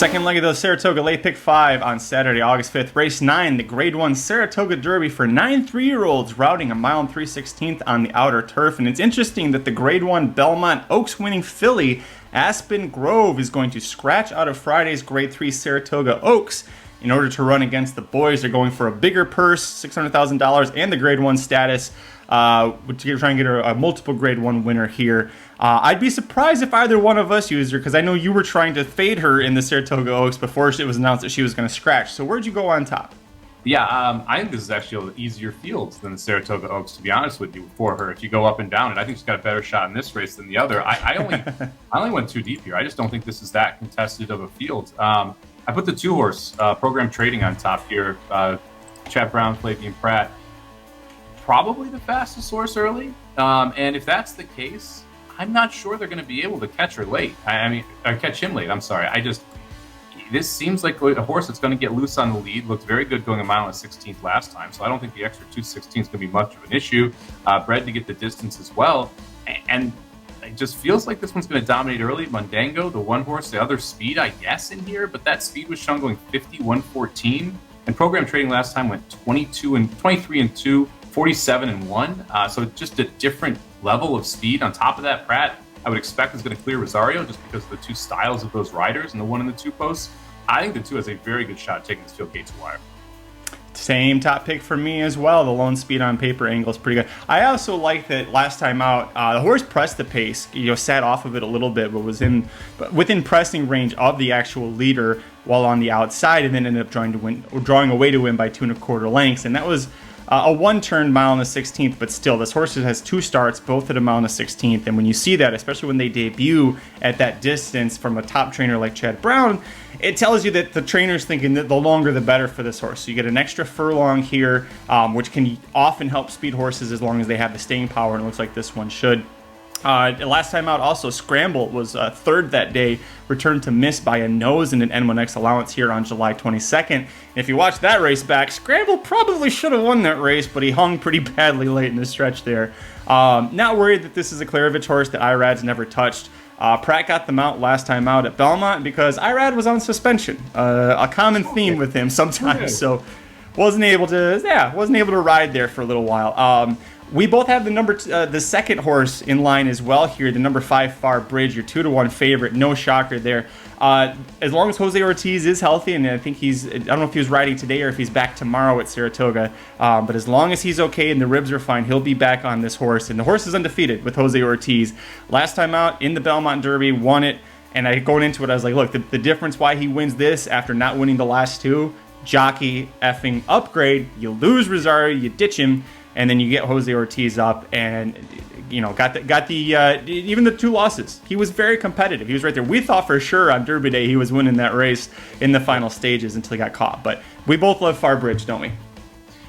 Second leg of the Saratoga Late Pick 5 on Saturday, August 5th. Race 9, the Grade 1 Saratoga Derby for 9 3-year-olds routing a mile and 3/16 on the outer turf. And it's interesting that the Grade 1 Belmont Oaks winning filly, Aspen Grove, is going to scratch out of Friday's Grade 3 Saratoga Oaks in order to run against the boys. They're going for a bigger purse, $600,000, and the Grade 1 status, to try and get a multiple Grade 1 winner here. I'd be surprised if either one of us used her, because I know you were trying to fade her in the Saratoga Oaks before it was announced that she was going to scratch. So where'd you go on top? Yeah, I think this is actually an easier field than the Saratoga Oaks, to be honest with you, for her. If you go up and down, and I think she's got a better shot in this race than the other. I only went too deep here. I just don't think this is that contested of a field. I put the 2-horse program trading on top here. Chad Brown, Flavian Pratt, probably the fastest horse early. And if that's the case, I'm not sure they're going to be able to catch her late. Catch him late. I'm sorry. This seems like a horse that's going to get loose on the lead. Looked very good going a mile and 16th last time, so I don't think the extra 2/16 is going to be much of an issue. Bred to get the distance as well, and it just feels like this one's going to dominate early. Mundango, the one horse, the other speed, I guess, in here, but that speed was shown going 51-14, and program trading last time went 23-2, 47-1. So just a different level of speed. On top of that, Pratt, I would expect, is going to clear Rosario just because of the two styles of those riders and the one and the two posts. I think the 2 has a very good shot at taking this field gate to wire. Same top pick for me as well. The lone speed on paper angle is pretty good. I also like that last time out, the horse pressed the pace, sat off of it a little bit, but was within pressing range of the actual leader while on the outside, and then ended up drawing away to win by 2 1/4 lengths. And that was a one-turn mile and a 16th, but still, this horse has 2 starts, both at a mile and a 16th. And when you see that, especially when they debut at that distance from a top trainer like Chad Brown, it tells you that the trainer's thinking that the longer the better for this horse. So you get an extra furlong here, which can often help speed horses as long as they have the staying power, and it looks like this one should. Last time out, also, Scramble was third that day, returned to miss by a nose in an N1X allowance here on July 22nd. And if you watch that race back, Scramble probably should have won that race, but he hung pretty badly late in the stretch there. Not worried that this is a Kalleward horse that Irad's never touched. Pratt got the mount last time out at Belmont because Irad was on suspension, a common theme with him sometimes, so wasn't able to ride there for a little while. We both have the second horse in line as well here, the number 5 Far Bridge, your 2-1 favorite. No shocker there. As long as Jose Ortiz is healthy, and I think I don't know if he was riding today or if he's back tomorrow at Saratoga, but as long as he's okay and the ribs are fine, he'll be back on this horse. And the horse is undefeated with Jose Ortiz. Last time out in the Belmont Derby, won it. And going into it, I was like, look, the difference why he wins this after not winning the last 2, jockey effing upgrade. You lose Rosario, you ditch him, and then you get Jose Ortiz up, and got the even the 2 losses. He was very competitive. He was right there. We thought for sure on Derby Day he was winning that race in the final stages until he got caught. But we both love Far Bridge, don't we?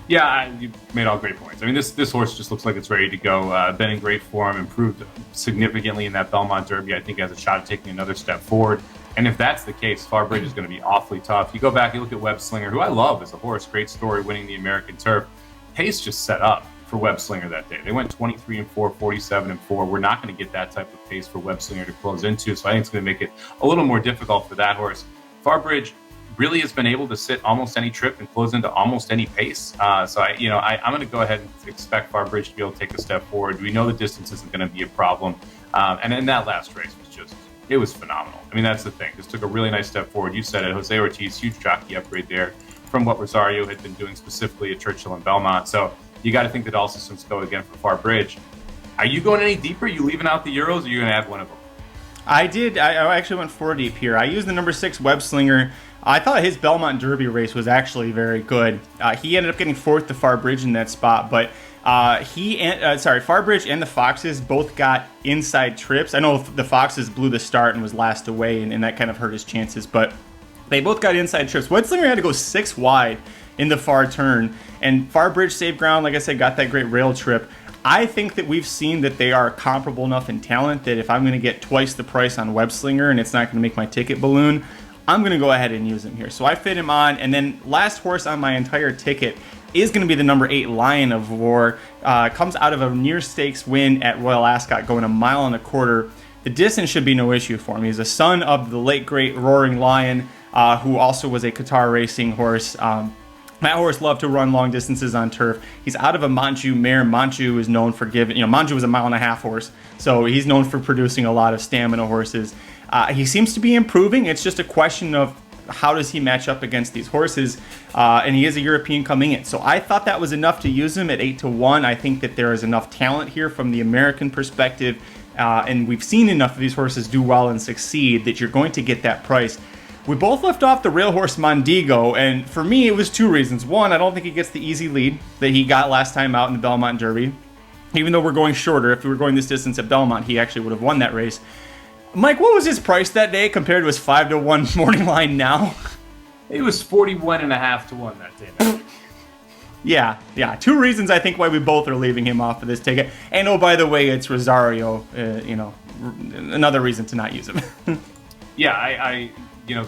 Yeah, you made all great points. I mean, this horse just looks like it's ready to go. Been in great form, improved significantly in that Belmont Derby. I think has a shot at taking another step forward. And if that's the case, Far Bridge is going to be awfully tough. You go back, you look at Web Slinger, who I love as a horse. Great story, winning the American Turf. Pace just set up for Web Slinger that day. They went 23-4, 47-4. We're not going to get that type of pace for Web Slinger to close into, so I think it's going to make it a little more difficult for that horse. Far Bridge really has been able to sit almost any trip and close into almost any pace. So I'm going to go ahead and expect Far Bridge to be able to take a step forward. We know the distance isn't going to be a problem, and in that last race it was phenomenal. I mean, that's the thing. Just took a really nice step forward. You said it, Jose Ortiz, huge jockey upgrade there from what Rosario had been doing specifically at Churchill and Belmont. So you got to think that all systems go again for Far Bridge. Are you going any deeper? Are you leaving out the Euros, or are you going to add one of them? I did. I actually went 4 deep here. I used the number 6 Web Slinger. I thought his Belmont Derby race was actually very good. He ended up getting 4th to Far Bridge in that spot, but Far Bridge and the Foxes both got inside trips. I know the Foxes blew the start and was last away, and that kind of hurt his chances, but they both got inside trips. Wedslinger had to go 6 wide in the far turn, and Far Bridge saved ground, like I said, got that great rail trip. I think that we've seen that they are comparable enough in talent that if I'm going to get twice the price on Webslinger and it's not going to make my ticket balloon, I'm going to go ahead and use him here. So I fit him on, and then last horse on my entire ticket is going to be the number 8 Lion of War. Comes out of a near stakes win at Royal Ascot, going 1.25 miles. The distance should be no issue for him. He's a son of the late great Roaring Lion. who also was a Qatar racing horse. That horse loved to run long distances on turf. He's out of a Manju mare. Manju is known for giving, Manju was a 1.5 mile horse, so he's known for producing a lot of stamina horses. He seems to be improving. It's just a question of how does he match up against these horses, and he is a European coming in. So I thought that was enough to use him at 8-1. I think that there is enough talent here from the American perspective, and we've seen enough of these horses do well and succeed that you're going to get that price. We both left off the rail horse Mondigo, and for me it was 2 reasons. One, I don't think he gets the easy lead that he got last time out in the Belmont Derby. Even though we're going shorter, if we were going this distance at Belmont, he actually would have won that race. Mike, what was his price that day compared to his 5-1 morning line now? It was 41.5 to 1 that day. Yeah. 2 reasons I think why we both are leaving him off of this ticket. And oh, by the way, it's Rosario. Another reason to not use him. Yeah, I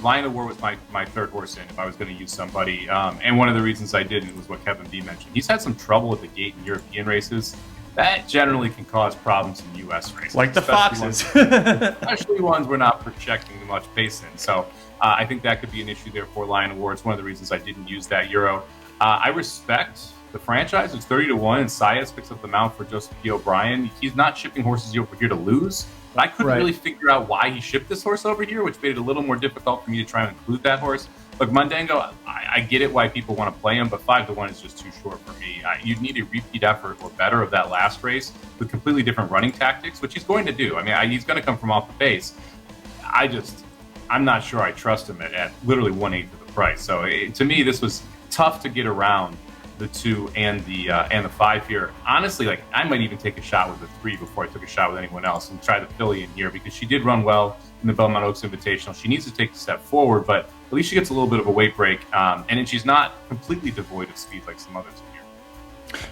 Lion of War was my third horse in if I was going to use somebody. And one of the reasons I didn't was what Kevin B mentioned. He's had some trouble at the gate in European races. That generally can cause problems in U.S. races. Like the Foxes. Especially ones we're not projecting much pace in. So I think that could be an issue there for Lion of War. It's one of the reasons I didn't use that Euro. I respect the franchise. It's 30-1, and Saez picks up the mount for Joseph P. O'Brien. He's not shipping horses over here to lose. But I couldn't really figure out why he shipped this horse over here, which made it a little more difficult for me to try and include that horse. Look, Mondango, I get it why people want to play him, but 5-1 is just too short for me. You'd need a repeat effort or better of that last race with completely different running tactics, which he's going to do. I mean, he's going to come from off the base. I'm not sure I trust him at literally 1/8 of the price. So to me, this was tough to get around the 2 and the 5 here. Honestly, I might even take a shot with the 3 before I took a shot with anyone else and try the filly in here because she did run well in the Belmont Oaks Invitational. She needs to take a step forward, but at least she gets a little bit of a weight break, and then she's not completely devoid of speed like some others in here.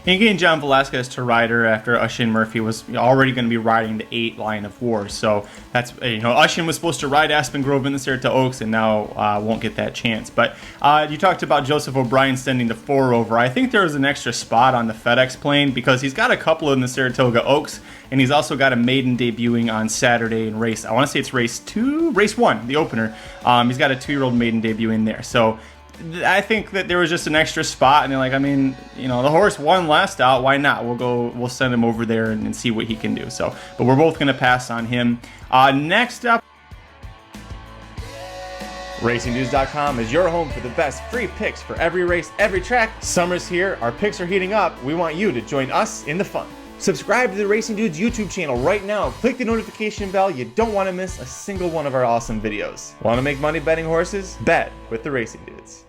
And getting John Velasquez to ride her after Ushin Murphy was already going to be riding the 8 Line of War. So that's, Ushin was supposed to ride Aspen Grove in the Saratoga Oaks and now won't get that chance. But you talked about Joseph O'Brien sending the 4 over. I think there was an extra spot on the FedEx plane because he's got a couple in the Saratoga Oaks, and he's also got a maiden debuting on Saturday in race. I want to say it's race 1, the opener. He's got a 2-year-old maiden debuting there. So I think that there was just an extra spot, and they're like, the horse won last out. Why not? We'll send him over there and see what he can do. So, but we're both going to pass on him. Next up, RacingNews.com is your home for the best free picks for every race, every track. Summer's here. Our picks are heating up. We want you to join us in the fun. Subscribe to the Racing Dudes YouTube channel right now. Click the notification bell. You don't want to miss a single one of our awesome videos. Want to make money betting horses? Bet with the Racing Dudes.